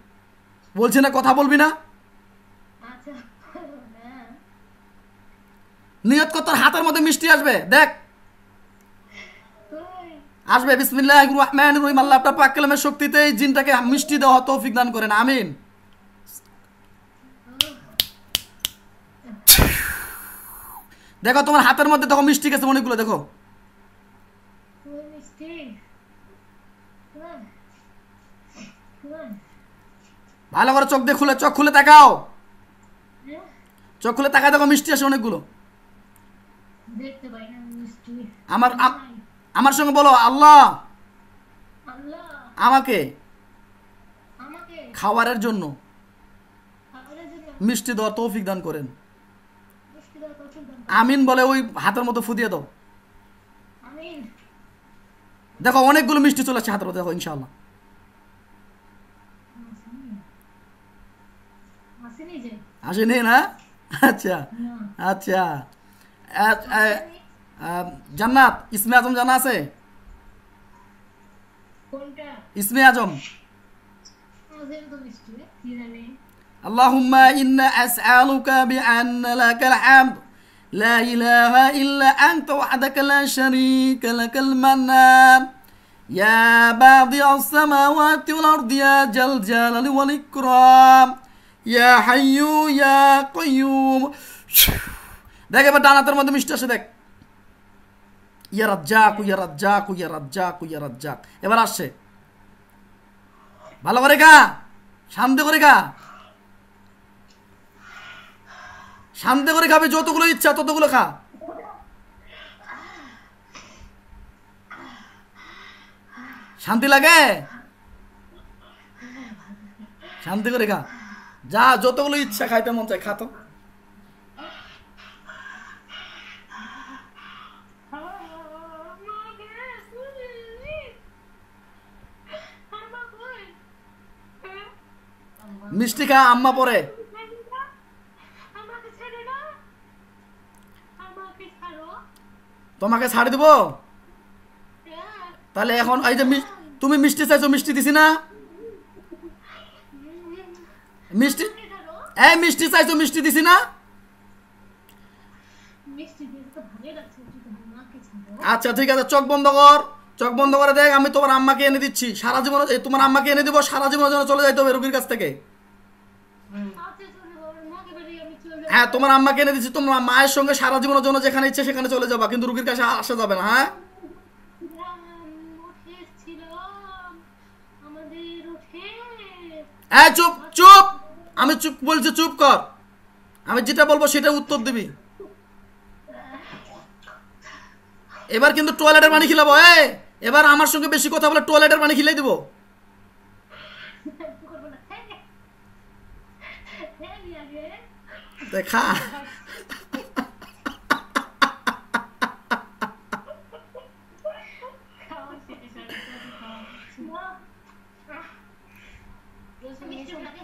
বলছি না কথা বলবি না। আচ্ছা না, নিয়ত কর, তোর হাতের মধ্যে মিষ্টি আসবে, দেখ তুই আসবে। বিসমিল্লাহির রহমানির রহিম। আল্লাহ আপনার পাক কালামের শক্তিতে এই জিনটাকে মিষ্টি দেওয়া তৌফিক দান করেন, আমিন। দেখো তোমার হাতের মধ্যে দেখো মিষ্টি গেছে অনেকগুলো, দেখো। তুই মিষ্টি, তুই তুই ভালো করে চোখ দিয়ে খুলে, চোখ খুলে তাকাও, হ্যাঁ? চোখ খুলে তাকায়, দেখো মিষ্টি আসে অনেকগুলো। দেখতে পাই না মিষ্টি। আমার সঙ্গে বলো, আল্লাহ আল্লাহ আমাকে আমাকে খাবারের জন্য খাবারের জন্য মিষ্টি দেওয়ার তৌফিক দান করেন, মিষ্টি দেওয়া তৌফিক দান করুন। আমিন বলে ওই হাতের মতো ফুদিয়ে দাও। আমিন। দেখো অনেকগুলো মিষ্টি চলে আসছে হাতের মধ্যে, দেখো ইনশাআল্লাহ। আসেনি যে? আসেনি না? আচ্ছা না। আচ্ছা। জান্নাত ইসমে আজম জানা আছে? কোনটা? ইসমে আজম, আজের তো মিষ্টি, কি জানি? আল্লাহুম্মা ইন্না আসআলুকা বিআন্না লাকাল হামদ লা ইলাহা ইল্লা আনতা ওয়াহদাকা লা শারীকা লাকাল মান্নান ইয়া বাদিআস সামাওয়াতি ওয়াল আরদি ইয়া জাল জালালি ওয়াল ইকরাম ইয়া হাইয়ু ইয়া কাইয়ুম। দেখ এবার ডানাতের মধ্যে মিষ্টি আসে, দেখ। ইয়া রাজ্জাক ইয়া রাজ্জাক ইয়া রাজ্জাক ইয়া রাজ্জাক। এবার আসছে, ভালো করে খা, শান্তি করে খা, শান্তি করে খাবে, যতগুলো ইচ্ছা ততগুলো খা। শান্তি লাগে? শান্তি করে খা, যা যতগুলো ইচ্ছা খাইতে মন চায় খা তো। মিষ্টি খা, আম্মা পরে। আমাকে ছেড়ে দাও, আমাকে ছাড়ো। তোমাকে ছাড় দিব? হ্যাঁ। তাহলে এখন এই যে তুমি মিষ্টি চাইছো, মিষ্টি দিছি না? মিষ্টি, আমাকে ছাড়ো। এই মিষ্টি চাইছো, মিষ্টি দিছি না? মিষ্টি দিয়ে তো ভালো লাগছে, কিন্তু আমাকে ছাড়ো। আচ্ছা ঠিক আছে, চোখ বন্ধ কর, চোখ বন্ধ করে দেখ, আমি তোমার আম্মাকে এনে দিচ্ছি, সারা জীবন তোমার আম্মাকে এনে দিব, সারা জীবনের জন্য চলে যাইতে হবে রোগীর কাছ থেকে। আচ্ছা চলে যাবো, মাকে বাড়ি আমি চলে যাবো। হ্যাঁ তোমার আম্মাকে এনে দিচ্ছি, তোমার মায়ের সঙ্গে সারা জীবনের জন্য যেখানে ইচ্ছে সেখানে চলে যাবা, কিন্তু রোগীর কাছে আসা যাবে না। হ্যাঁ উঠে ছিলাম, আমাদের উঠে। হ্যাঁ চুপ চুপ, আমি চুপ বলছি, চুপ কর, আমি যেটা বলবো সেটা উত্তর দিবি। এবার কিন্তু টয়লেটের পানি খিলাবো, এবার আমার সঙ্গে বেশি কথা বলে টয়লেটের পানি খিলাই দিব। করবো না, হ্যাঁ হ্যাঁ নিয়ে আগে। দেখা খাওয়া শেষ, আর খাওয়া হচ্ছে না। মিষ্টি লাগে,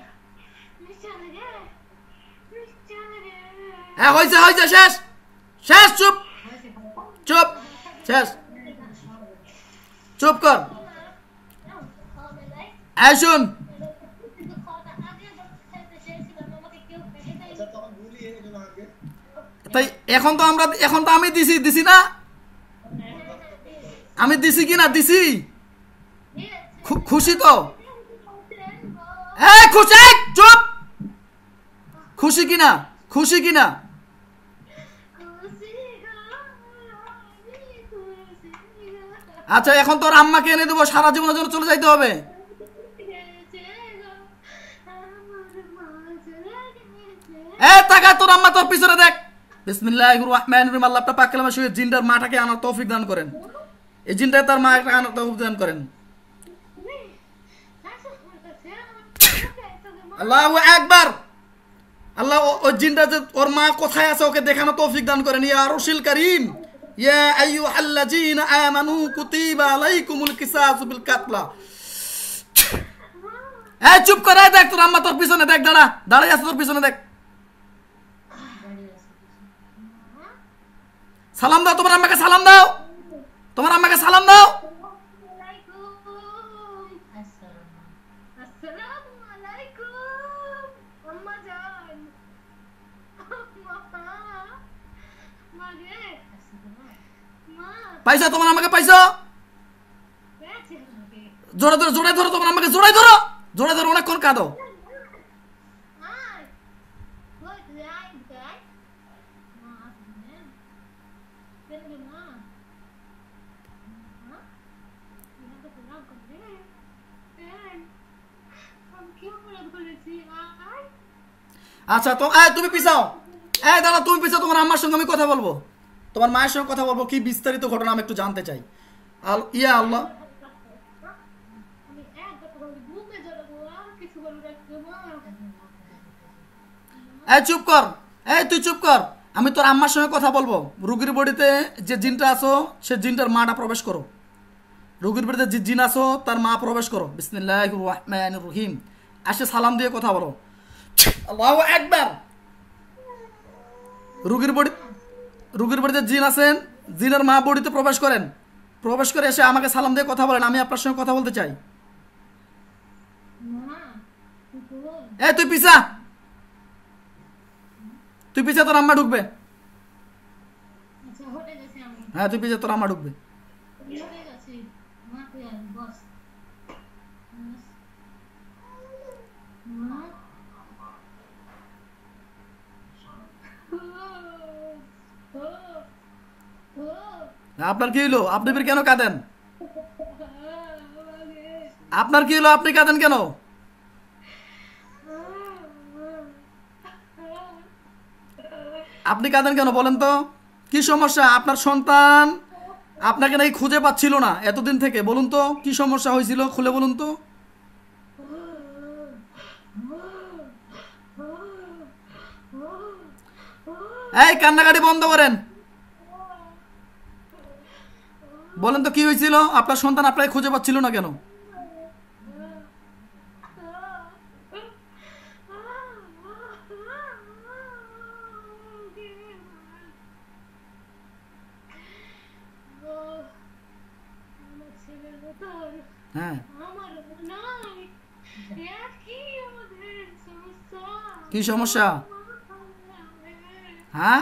মিষ্টি লাগে, মিষ্টি লাগে। হ্যাঁ হয়েছে হয়েছে, শেষ শেষ, চুপ চুপ, শেষ, চুপ কর। খাওয়া বেলায় এই শুন, কিন্তু খাওয়াটা আগে যখন খেতে চেয়েছিলাম, আমাকে কেউ খেতে দেয়নি। আচ্ছা তখন ভুলি হয়ে গেল আগে। তাই এখন তো আমি দিছি না, আমি দিছি কি না দিছি? খুশি তো? খুশি, চুপ, খুশি কিনা, খুশি কিনা? আচ্ছা এখন তোর আম্মাকে এনে দেবো, সারা জীবনের জন্য চলে যাইতে হবে। এ টাকা তোর আম্মা তোর পিছনে দেখ। বিসমিল্লাহির রহমানির রহিম। আল্লাহ পাক কালামে শুয়ে জিনটার মাটাকে আনার তৌফিক দান করেন। এই জিনটা তার মা একটা আনার তৌফিক দান করেন। আল্লাহু আকবার। আল্লাহ ওই জিনটা যে ওর মা কোথায় আছে ওকে দেখানো তৌফিক দান করেন। ইয়া আরশিল কারীম ইয়া আইয়ুহাল্লাযীনা আমানু কুতিবা আলাইকুমুল কিসাসু বিল কাতলা। এই চুপ করে দেখ, তোর আম্মা তোর পিছনে দেখ, দাঁড়াই আছে তোর পিছনে দেখ। সালাম দাও তোমার আম্মাকে, সালাম দাও তোমার আম্মাকে, সালাম দাও। পাইছো তোমার আমাকে, পাইছো? জোরে ধরো, জোরে ধরো তোমার আমাকে, জোরে ধরো, জোরে ধরো, অনেকক্ষণ কাঁদো। আচ্ছা তো তুমি পিছাও, দাঁড়া তুমি পিছাও, তোমার আম্মার সঙ্গে আমি কথা বলবো, তোমার মায়ের সঙ্গে কথা বলবো, কি বিস্তারিত ঘটনা আমি একটু জানতে চাই। ইয়া আল্লাহ। চুপ কর, তুই চুপ কর, আমি তোর আম্মার সঙ্গে কথা বলবো। রুগীর বডিতে যে জিনটা আছো সে জিনটার মাটা প্রবেশ করো। রুগীর বডিতে যে জিন আছো তার মা প্রবেশ করো। বিসমিল্লাহির রহমানির রহিম। আসে সালাম দিয়ে কথা বলো। আল্লাহু আকবার। রুগীর বডিতে জিন আছেন, জিনের মা বডিতে প্রবেশ করেন, প্রবেশ করে এসে আমাকে সালাম দিয়ে কথা বলেন, আমি আপনার সঙ্গে কথা বলতে চাই। তুই পিছা, তুই পিছা, তোর আম্মা ঢুকবে। হ্যাঁ তুই পিছা, তোর আম্মা ঢুকবে। আপনার কি হলো? আপনি ফির কেন কাঁদেন? আপনার কি হলো? আপনি কাঁদেন কেন? আপনি কাঁদেন কেন বলেন তো? কি সমস্যা? আপনার সন্তান আপনাকে নাকি খুঁজে পাচ্ছিল না এতদিন থেকে, বলুন তো কি সমস্যা হয়েছিল, খুলে বলুন তো। এই কান্নাকাটি বন্ধ করেন, বলেন তো কি হয়েছিল? আপনার সন্তান আপনাকে খুঁজে পাচ্ছিল না কেন? হ্যাঁ কি সমস্যা? হ্যাঁ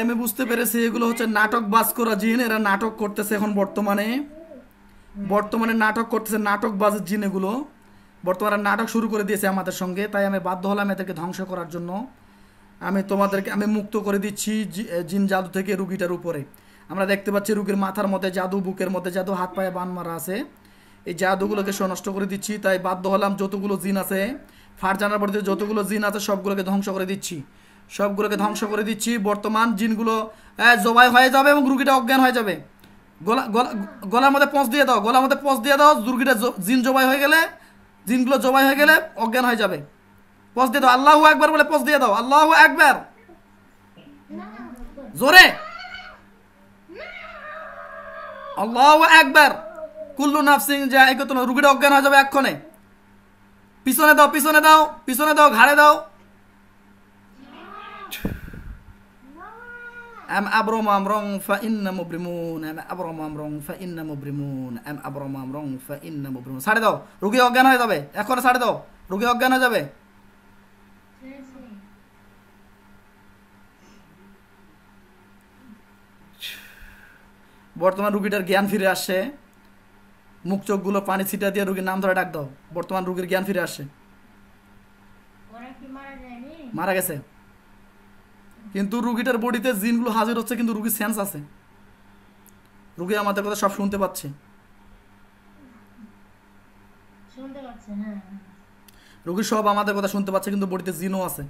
আমি বুঝতে পেরেছি, এগুলো হচ্ছে নাটক বাজ করা জিন। এরা নাটক করতেছে এখন বর্তমানে নাটক করতেছে, নাটক বাজের জিন এগুলো বর্তমানে নাটক শুরু করে দিয়েছে আমাদের সঙ্গে। তাই আমি বাধ্য হলাম এদেরকে ধ্বংস করার জন্য। আমি মুক্ত করে দিচ্ছি জিন জাদু থেকে রুগীটার উপরে। আমরা দেখতে পাচ্ছি রুগীর মাথার মধ্যে জাদু, বুকের মধ্যে জাদু, হাত পায়ে বান মারা আছে। এই জাদুগুলোকে নষ্ট করে দিচ্ছি। তাই বাধ্য হলাম, যতগুলো জিন আছে ফারজানার বাড়িতে যতগুলো জিন আছে সবগুলোকে ধ্বংস করে দিচ্ছি। বর্তমান জিনগুলো জবাই হয়ে যাবে এবং রুগীটা অজ্ঞান হয়ে যাবে। গলার মধ্যে পঁচ দিয়ে দাও, রুগীটা জিন জবাই হয়ে গেলে, জিনগুলো জবাই হয়ে গেলে অজ্ঞান হয়ে যাবে। পঁচ দিয়ে দাও, আল্লাহু আকবার বলে পঁচ দিয়ে দাও, আল্লাহু আকবার জোরে, আল্লাহু আকবার। কুল্লু নাফসিন যায়িকাতুল মউত। রুগীটা অজ্ঞান হয়ে যাবে এক্ষণে। পিছনে দাও, ঘাড়ে দাও। أم أبرم أمرا فإن مبرمون ছাড়ে দাও, রোগী অজ্ঞান হয়ে যাবে এখন, ছাড়ে দাও, রোগী অজ্ঞান হয়ে যাবে। বর্তমান রুগীটার জ্ঞান ফিরে আসছে, মুখ চোখগুলো পানি ছিটা দিয়ে রুগীর নাম ধরে ডাক দাও, বর্তমান রুগীর জ্ঞান ফিরে আসছে। ওরা কি মারা যায়নি? মারা গেছে, কিন্তু রুগীটার বডিতে জিনগুলো হাজির হচ্ছে, কিন্তু রুগীর সেন্স আছে, রুগী আমাদের কথা সব শুনতে পাচ্ছে, শুনতে পাচ্ছে? হ্যাঁ হ্যাঁ। রুগী সব আমাদের কথা শুনতে পাচ্ছে, কিন্তু বডিতে জিনও আছে,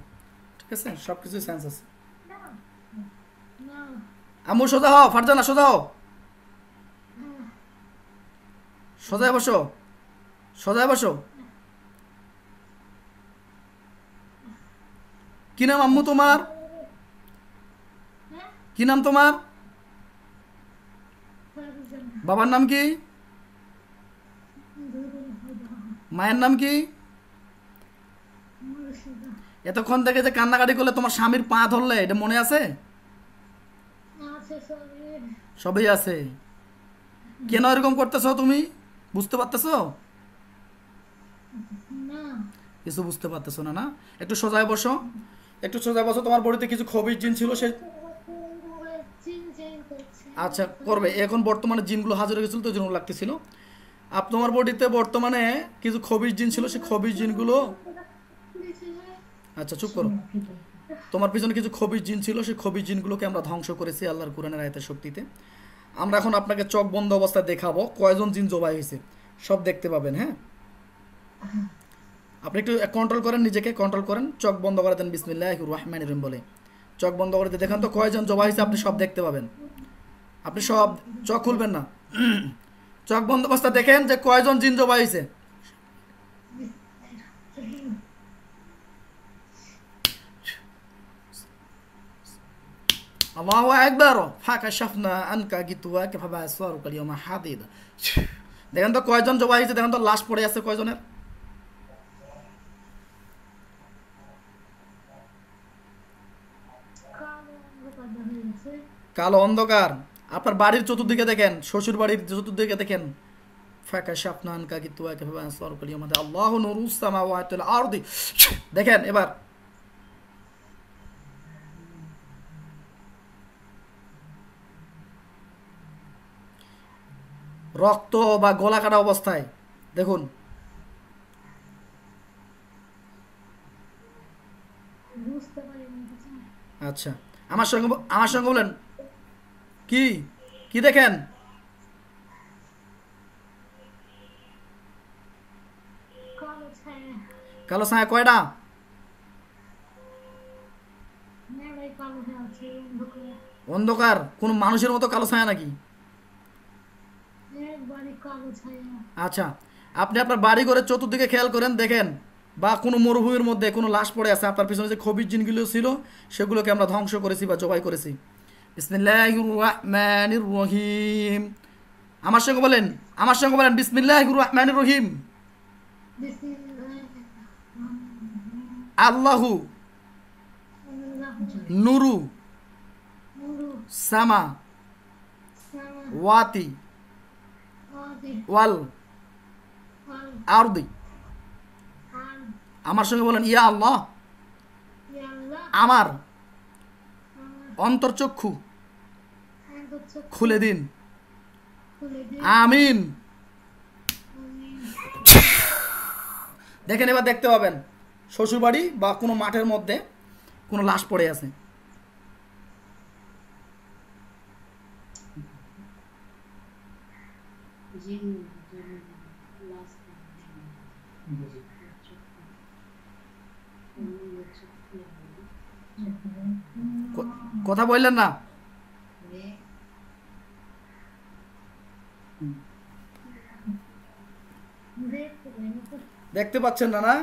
ঠিক আছে, সব কিছু সেন্স আছে। না না আম্মু সোজা হও, ফারজানা সোজা হও, সোজায় বসো, সোজায় বসো। কি নাম আম্মু তোমার? হ্যাঁ কি নাম তোমার? ফারজানা বাবার নাম কি? দুরুল হুদা মায়ের নাম কি? মুর্শিদা। এতক্ষণ থেকে যে কান্নাকাটি করলে তোমার স্বামীর পা ধরলে, এটা মনে আছে? আছে সবই। সবই আছে। কেন এরকম করতেছো তুমি? বুঝতে পারতেছো? না কিছু বুঝতে পারতেছো না? না, একটু সোজায় বসো, একটু সোজায় বসো। তোমার বডিতে কিছু খবির জিন ছিল, সে চিন চিন করছে। আচ্ছা করবে। এখন বর্তমানে জিনগুলো হাজির হয়ে গেছিল, তো জন্য লাগতেছিল। তোমার বডিতে বর্তমানে কিছু খবির জিন ছিল, সেই খবির জিনগুলো, আচ্ছা চুপ করো, তোমার পিছনে কিছু খবির জিন ছিল, সেই খবির জিনগুলোকে আমরা ধ্বংস করেছি আল্লাহর কোরআনের আয়াতের শক্তিতে। আমরা এখন আপনাকে চোখ বন্ধ অবস্থায় দেখাবো কয়জন জিন জবাই হয়েছে, সব দেখতে পাবেন। হ্যাঁ, আপনি একটু কন্ট্রোল করেন, নিজেকে কন্ট্রোল করেন, চোখ বন্ধ করে দেন, বিসমিল্লাহির রহমানির রহিম বলে চোখ বন্ধ করে দিয়ে দেখেন তো কয়জন জবাই হয়েছে, আপনি সব দেখতে পাবেন। আপনি সব, চোখ খুলবেন না, চোখ বন্ধ অবস্থা দেখেন যে কয়জন জিন জবাই হয়েছে। আল্লাহু আকবার। ফাকাশাফনা আনকা গিতওয়াকা ফাবাসসারুকা আল-ইয়াওমা হাদিদা। দেখেন তো কয়জন জবাই হয়েছে, দেখেন তো লাশ পড়ে আছে কয়জনের। কালো অন্ধকার হয়ে গেছে। কালো অন্ধকার। আপনার বাড়ির চতুর্দিকে দেখেন, শ্বশুর বাড়ির চতুর্দিকে দেখেন। ফাকাশাফনা আনকা গিতওয়াকা ফাবাসসারুকা আল-ইয়াওমা হাদিদা। আল্লাহু নূরুস সামাওয়াতি ওয়াল আরদি। দেখেন এবার রক্ত বা গলা কাটা অবস্থায় দেখুন। বুঝতে পারিনি কিছু। আচ্ছা, আমার সঙ্গে বলেন, কি কি দেখেন? কালো ছায়া। কালো ছায়া কয়টা? মেলায় কালো হয়ে আছে অন্ধকার। অন্ধকার। কোন মানুষের মতো কালো ছায়া নাকি? একবারই কালো ছায়া। আচ্ছা, আপনি আপনার বাড়ি ঘরের চতুর্দিকে খেয়াল করেন, দেখেন বা কোনো মরুভূমির মধ্যে কোনো লাশ পড়ে আছে, আপনার পিছনে যে খবির জিনগুলো ছিল সেগুলোকে আমরা ধ্বংস করেছি বা জবাই করেছি। বিসমিল্লাহির রহমানির রহিম। আমার সঙ্গে বলেন, আমার সঙ্গে বলেন, বিসমিল্লাহির রহমানির রহিম। আল্লাহু নুরু সামা ওয়াতি ওয়াল আরদি। আমার সঙ্গে বলেন, ইয়া আল্লাহ, আমার অন্তর্চক্ষু খুলে দিন, আমিন। দেখেন এবার দেখতে পাবেন শ্বশুরবাড়ি বা কোনো মাঠের মধ্যে কোনো লাশ পড়ে আছে। কথা বললেন না? দেখতে পাচ্ছেন না? না,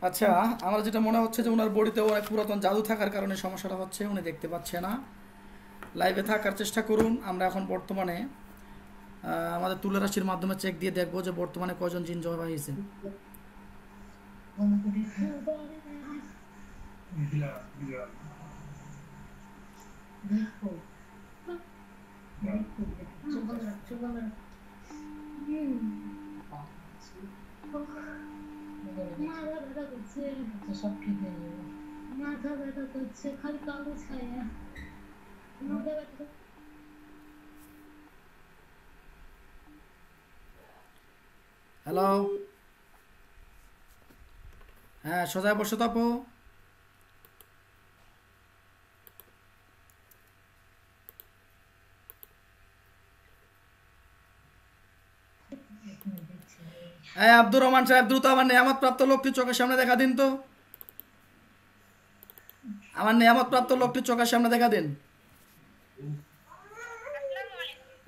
আচ্ছা, আমার যেটা মনে হচ্ছে যে ওনার বডিতে অনেক পুরাতন জাদু থাকার কারণে সমস্যাটা হচ্ছে, উনি দেখতে পাচ্ছে না। লাইভে থাকার চেষ্টা করুন। আমরা এখন বর্তমানে আমাদের তুলা রাশির মাধ্যমে চেক দিয়ে দেখবো যে বর্তমানে কজন জিন জবাই হয়েছে। মাথা ব্যথা করছে। সব ঠিক হয়ে যাবে। মাথা ব্যথা করছে, খালি কালো ছায়া। মাথা ব্যথা হ্যালো, হ্যাঁ সোজায় বসো তো আপু। হ্যাঁ আব্দুর রহমান সাহেব, দ্রুত আমার নেয়ামত প্রাপ্ত লোকটি চোখের সামনে দেখা দিন তো। আমার নেয়ামত প্রাপ্ত লোকটি চোখের সামনে দেখা দিন।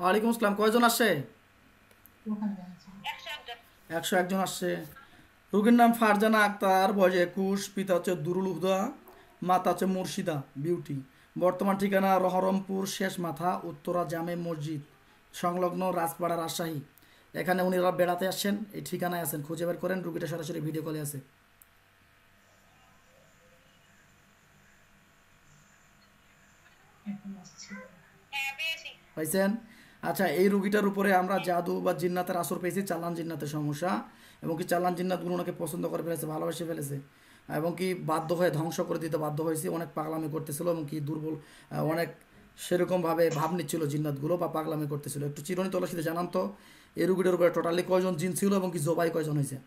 ওয়ালাইকুম আসসালাম। কয়জন আসছে? 101 জন আসছে। রোগীর নাম ফারজানা আক্তার, বয়স 21, পিতা হচ্ছে দুরুল হুদা, মাতা হচ্ছে মুর্শিদা বিউটি। বর্তমান ঠিকানা রহরমপুর শেষ মাথা, উত্তরা জামে মসজিদ সংলগ্ন, রাজপাড়া, রাজশাহী। এখানে উনিরা বেড়াতে আসছেন, এই ঠিকানায় আছেন, খুঁজে বের করেন। রুগীটা সরাসরি ভিডিও কলে আছে। পাইছেন? আচ্ছা, এই রুগীটার উপরে আমরা জাদু বা জিন্নাতের আসর পেয়েছি, চালান জিন্নাতের সমস্যা, এবং কি চালান জিন্নাতগুলো ওনাকে পছন্দ করে ফেলেছে, ভালোবেসে ফেলেছে, এবং কি বাধ্য হয়ে ধ্বংস করে দিতে বাধ্য হয়েছে। অনেক পাগলামি করতেছিল এবং কি দুর্বল, অনেক সেরকমভাবে ভাব নিচ্ছিল জিন্নাতগুলো বা পাগলামি করতেছিল। একটু চিরুনি তলাশিতে জানান তো এই রুগীটার উপরে টোটালি কয়জন জিন ছিল এবং কি জবাই কয়জন হয়েছে?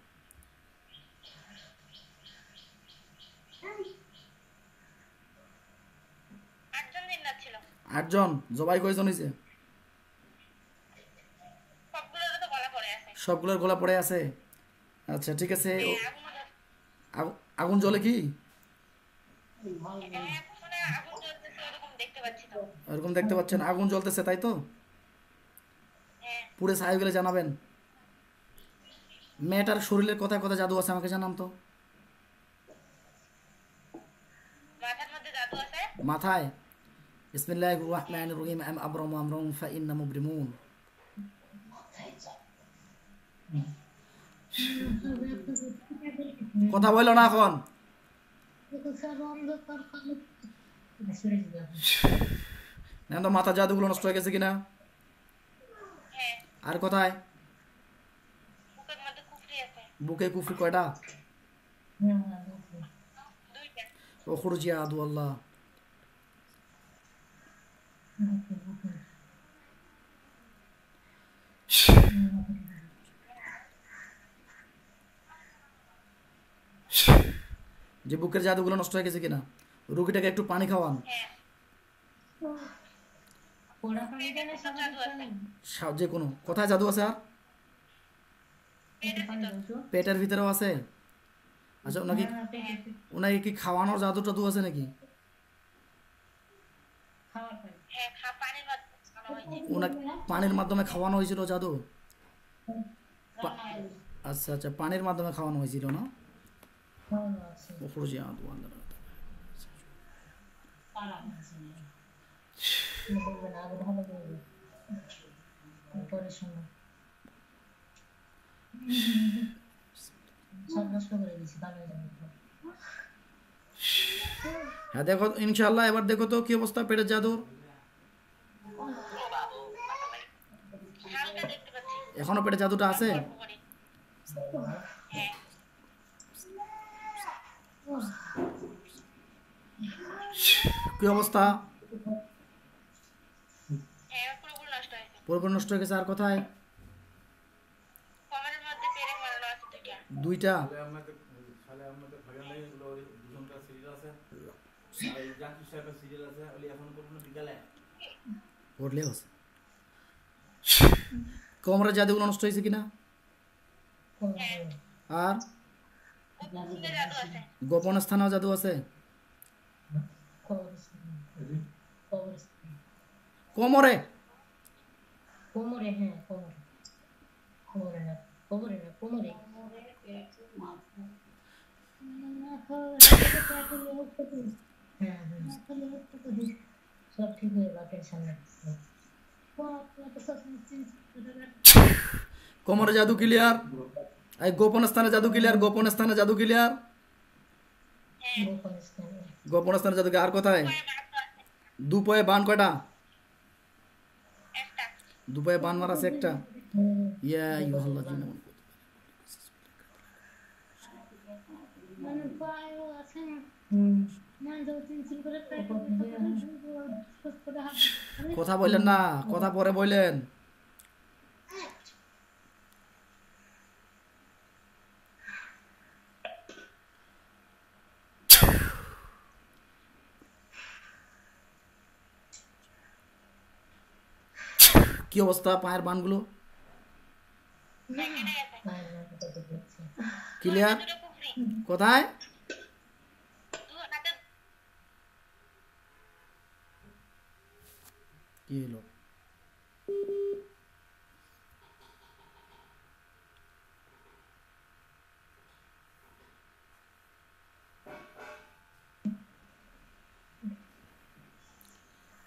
8 জন। জবাই কয়জন হয়েছে? সবগুলোর গলা পড়ে আছে। আচ্ছা ঠিক আছে। আগুন জ্বলে কি? এরকম দেখতে পাচ্ছেন আগুন জ্বলতেছে, তাই তো? পুরে ছাই গেলে জানাবেন। মেয়েটার শরীরের কোথায় কোথায় জাদু আছে আমাকে জানান তো। মাথায়? বিসমিল্লাহির রহমানির রহিম, আম আবরামু আমরান ফাইন্না মুবরিমুন। কথা বললো না এখন। তো মাথা জাদুগুলো নষ্ট হয়ে গেছে কিনা? আর কোথায়? বুকে কুফরি কয়টা? ও খুরজিয়া আদু আল্লাহ। যে বুকের জাদুগুলো নষ্ট হয়ে গেছে কিনা? রুগীটাকে একটু পানি খাওয়ান। যে কোনো কোথায় জাদু আছে? আর পেটের ভিতরেও আছে? আচ্ছা, ওনাকে কি খাওয়ানোর জাদু টাদু আছে নাকি? ওনাকে পানির মাধ্যমে খাওয়ানো হয়েছিল জাদু? আচ্ছা আচ্ছা, পানির মাধ্যমে খাওয়ানো হয়েছিল না? হ্যাঁ দেখো ইনশাল্লাহ, এবার দেখো তো কি অবস্থা পেটের জাদুর। এখনো পেটে জাদুটা আছে? কি অবস্থা? পুরোপুরি নষ্ট হয়ে গেছে। আর কোথায়? 2টা। কোমরের জাদুগুলো নষ্ট হয়েছে কিনা? আর গোপন স্থানেও জাদু আছে? কোমরে? কোমরে জাদু ক্লিয়ার। এই গোপন স্থানে জাদু ক্লিয়ার। গোপন স্থানে জাদু ক্লিয়ার। গোপন স্থানে জাদু। আর কোথায়? দুপায়ে বান কয়টা? দুপায়ে বান মারা আছে একটা। ইয়া আইয়ুহাল্লাযীনা কথা বললেন না, কথা পরে বললেন। কি অবস্থা পায়ের বানগুলো? ক্লিয়ার? কোথায়? কি হলো?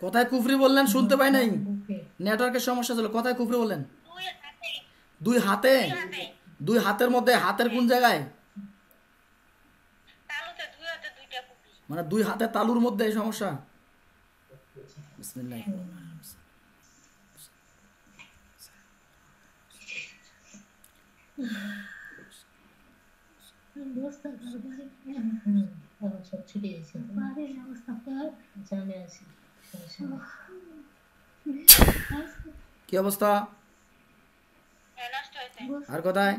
কোথায় কুফরি বললেন? শুনতে পাই নাই, নেটওয়ার্কের সমস্যা ছিল। কোথায় কুফরি বললেন? দুই হাতে? দুই হাতের মধ্যে হাতের কোন জায়গায়? মানে দুই হাতে তালুর মধ্যে এই সমস্যা? বিসমিল্লাহ। কি অবস্থা? আর কোথায়?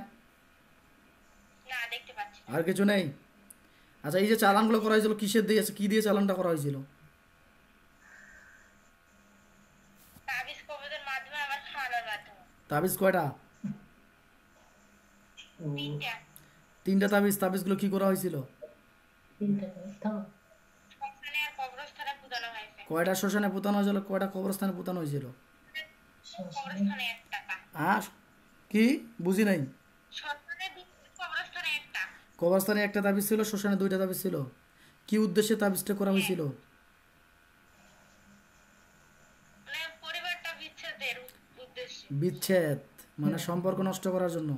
আর কিছু নেই? আচ্ছা, এই যে চালানগুলো করা হয়েছিল কিসের দিয়ে, কি দিয়ে চালানটা করা হয়েছিল? তাবিজ কয়টা? তিনটা তাবিজ। তাবিজগুলো কি করা হয়েছিল? কয়টা শ্মশানে পুতানো হয়েছিল? কয়টা কবরস্থানে পুতানো হয়েছিল? কি বুঝি নাই। কবরস্থানে একটা তাবিজ ছিল, শ্মশানে দুইটা তাবিজ ছিল। কি উদ্দেশ্যে তাবিজটা করা হয়েছিল? বিচ্ছেদ মানে সম্পর্ক নষ্ট করার জন্য।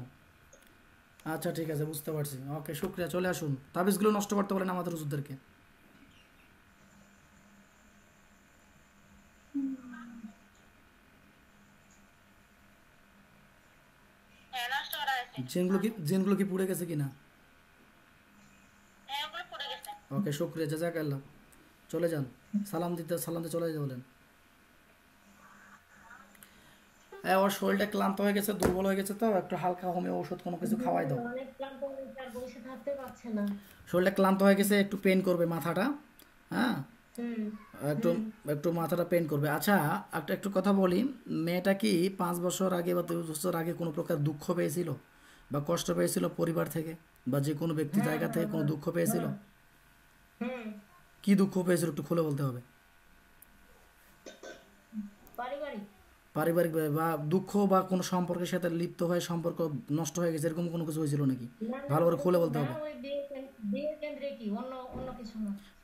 আচ্ছা ঠিক আছে, বুঝতে পারছি। ওকে, শুক্রিয়া। চলে আসুন, তাবিজগুলো নষ্ট করতে বলেন আমাদের হুজুরদেরকে। জিনগুলো কি পুড়ে গেছে কিনা? ওকে, শুক্রিয়া, জাযাকাল্লাহ। চলে যান, সালাম দিতে চলে যেতে বলেন। ওর শরীরটা ক্লান্ত হয়ে গেছে, দুর্বল হয়ে গেছে, তো একটু হালকা হোমিও ওষুধ কোনো কিছু খাওয়াই দাও। শরীরটা ক্লান্ত হয়ে গেছে, একটু পেন করবে মাথাটা। হ্যাঁ, একটু একটু মাথাটা পেন করবে। আচ্ছা, একটু কথা বলি, মেয়েটা কি 5 বছর আগে বা 2 বছর আগে কোনো প্রকার দুঃখ পেয়েছিল বা কষ্ট পেয়েছিল পরিবার থেকে বা যে কোনো ব্যক্তি জায়গা থেকে কোনো দুঃখ পেয়েছিল? কি দুঃখ পেয়েছিল একটু খুলে বলতে হবে। পারিবারিক বা দুঃখ বা কোনো সম্পর্কের সাথে লিপ্ত হয়ে সম্পর্ক নষ্ট হয়ে গেছে, এরকম কোনো কিছু হয়েছিল নাকি? ভালো করে খুলে বলতে হবে।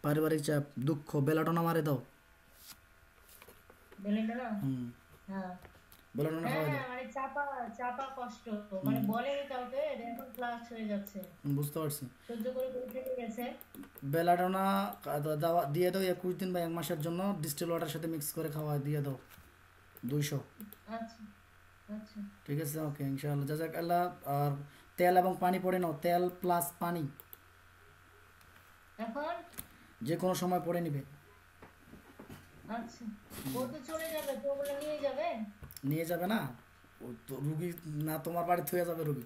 পারিবারিক চাপ, দুঃখ, বেলাটোনা মারে দাও। বেলাটোনা খাওয়াই দাও। বুঝতে পারছি। বেলাটোনা দিয়ে দাও 21 দিন বা 1 মাসের জন্য, ডিস্টিল ওয়াটার সাথে মিক্স করে খাওয়া দিয়ে দাও 200। ঠিক আছে, ওকে, ইনশাআল্লাহ, জাযাকাল্লাহ। আর তেল এবং পানি পড়ে নাও, তেল প্লাস পানি যে কোনো সময় পড়ে নিবে। নিয়ে যাবে না, রুগী না তোমার বাড়ি থুয়ে যাবে রুগী।